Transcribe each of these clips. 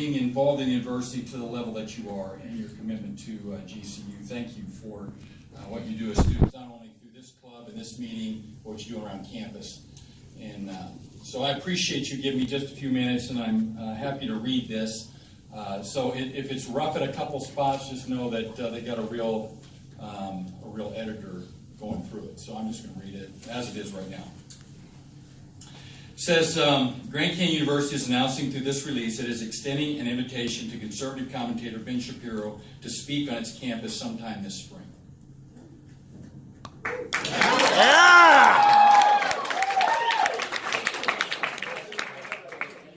being involved in the university to the level that you are and your commitment to GCU. Thank you for what you do as students, not only through this club and this meeting, but what you do around campus. And so I appreciate you giving me just a few minutes, and I'm happy to read this. So if it's rough at a couple spots, just know that they got a real editor going through it. So I'm just going to read it as it is right now. It says, Grand Canyon University is announcing through this release that it is extending an invitation to conservative commentator Ben Shapiro to speak on its campus sometime this spring.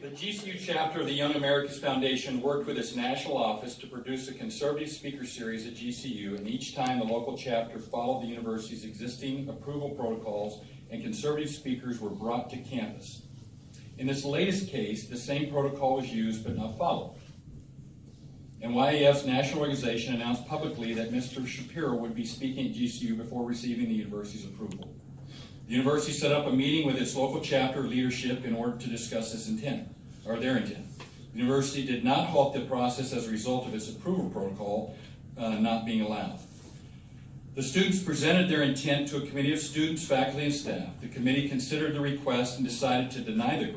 The GCU chapter of the Young Americans Foundation worked with its national office to produce a conservative speaker series at GCU, and each time the local chapter followed the university's existing approval protocols and conservative speakers were brought to campus. In this latest case, the same protocol was used but not followed. And YAF's national organization announced publicly that Mr. Shapiro would be speaking at GCU before receiving the university's approval. The university set up a meeting with its local chapter leadership in order to discuss their intent. The university did not halt the process as a result of its approval protocol not being allowed. The students presented their intent to a committee of students, faculty, and staff. The committee considered the request and decided to deny the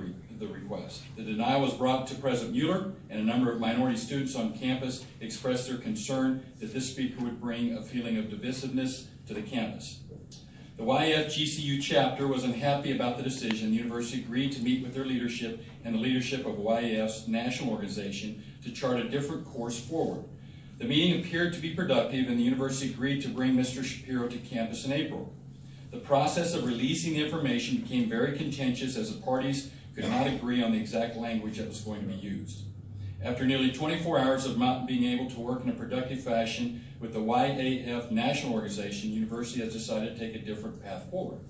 request. The denial was brought to President Mueller, and a number of minority students on campus expressed their concern that this speaker would bring a feeling of divisiveness to the campus. The YF GCU chapter was unhappy about the decision. The university agreed to meet with their leadership and the leadership of YF's national organization to chart a different course forward. The meeting appeared to be productive, and the university agreed to bring Mr. Shapiro to campus in April. The process of releasing the information became very contentious as the parties could not agree on the exact language that was going to be used. After nearly 24 hours of not being able to work in a productive fashion with the YAF national organization, the university has decided to take a different path forward.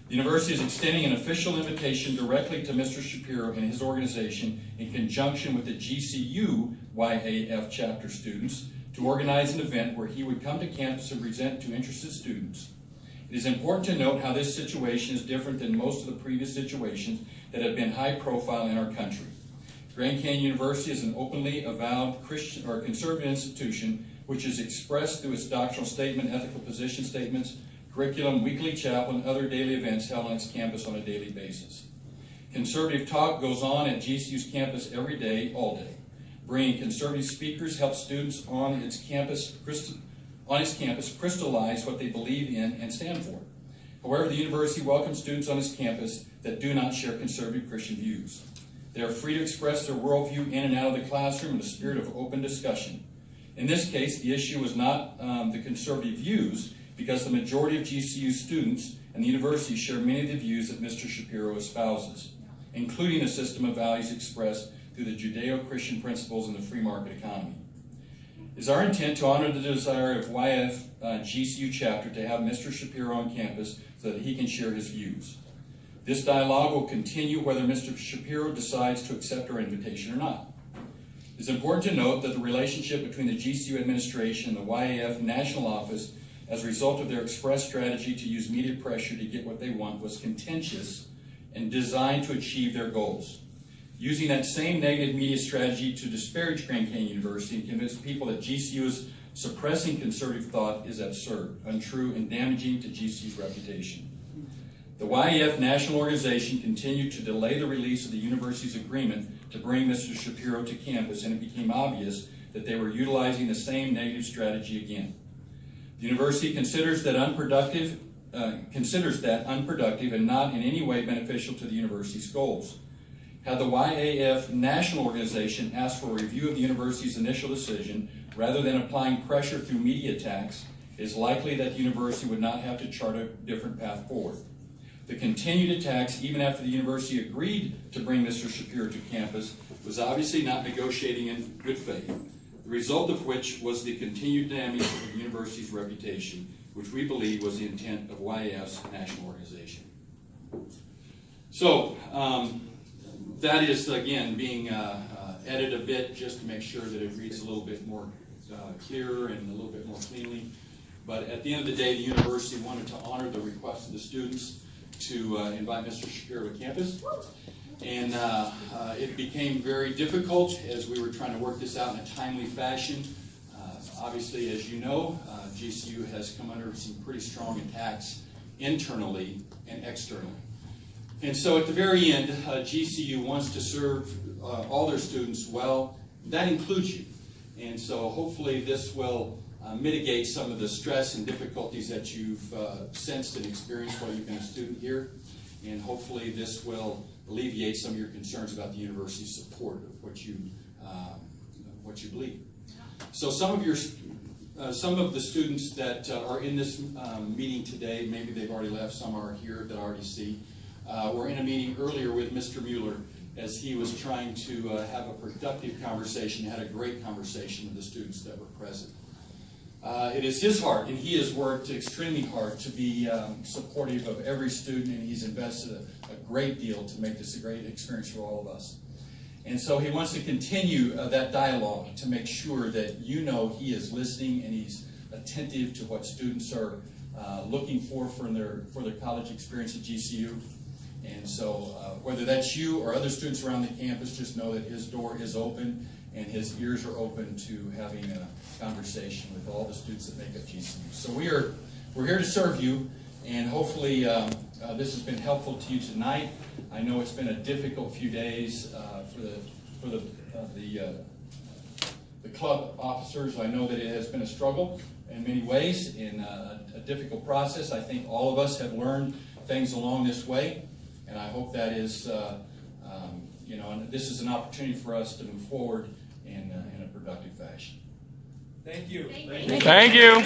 The university is extending an official invitation directly to Mr. Shapiro and his organization in conjunction with the GCU YAF chapter students to organize an event where he would come to campus and present to interested students. It is important to note how this situation is different than most of the previous situations that have been high profile in our country. Grand Canyon University is an openly avowed Christian or conservative institution which is expressed through its doctrinal statement, ethical position statements, curriculum, weekly chapel, and other daily events held on its campus on a daily basis. Conservative talk goes on at GCU's campus every day, all day. Bringing conservative speakers helps students on its campus crystallize what they believe in and stand for. However, the university welcomes students on its campus that do not share conservative Christian views. They are free to express their worldview in and out of the classroom in a spirit of open discussion. In this case, the issue was not the conservative views, because the majority of GCU students and the university share many of the views that Mr. Shapiro espouses, including a system of values expressed through the Judeo-Christian principles in the free market economy. It is our intent to honor the desire of YF GCU chapter to have Mr. Shapiro on campus so that he can share his views. This dialogue will continue whether Mr. Shapiro decides to accept our invitation or not. It is important to note that the relationship between the GCU administration and the YAF national office as a result of their express strategy to use media pressure to get what they want was contentious and designed to achieve their goals. Using that same negative media strategy to disparage Grand Canyon University and convince people that GCU is suppressing conservative thought is absurd, untrue, and damaging to GCU's reputation. The YAF national organization continued to delay the release of the university's agreement to bring Mr. Shapiro to campus, and it became obvious that they were utilizing the same negative strategy again. The university considers that unproductive and not in any way beneficial to the university's goals. Had the YAF national organization asked for a review of the university's initial decision rather than applying pressure through media attacks, it is likely that the university would not have to chart a different path forward. The continued attacks, even after the university agreed to bring Mr. Shapiro to campus, was obviously not negotiating in good faith, the result of which was the continued damage of the university's reputation, which we believe was the intent of YAF's national organization. So, that is, again, being edited a bit just to make sure that it reads a little bit more clearer and a little bit more cleanly. But at the end of the day, the university wanted to honor the request of the students to invite Mr. Shapiro to campus. And it became very difficult as we were trying to work this out in a timely fashion. Obviously, as you know, GCU has come under some pretty strong attacks internally and externally. And so at the very end, GCU wants to serve all their students well. That includes you. And so hopefully this will mitigate some of the stress and difficulties that you've sensed and experienced while you've been a student here. And hopefully this will alleviate some of your concerns about the university's support of what you believe. So some of the students that are in this meeting today, maybe they've already left, some are here that I already see, were in a meeting earlier with Mr. Mueller as he was trying to have a productive conversation, had a great conversation with the students that were present. It is his heart, and he has worked extremely hard to be supportive of every student, and he's invested a great deal to make this a great experience for all of us. And so he wants to continue that dialogue to make sure that you know he is listening and he's attentive to what students are looking for their college experience at GCU. And so whether that's you or other students around the campus, just know that his door is open and his ears are open to having a conversation with all the students that make up GCU. So we're here to serve you, and hopefully this has been helpful to you tonight. I know it's been a difficult few days for the club officers. I know that it has been a struggle in many ways, in a difficult process. I think all of us have learned things along this way, and I hope that is, and this is an opportunity for us to move forward in a productive fashion. Thank you. Thank you.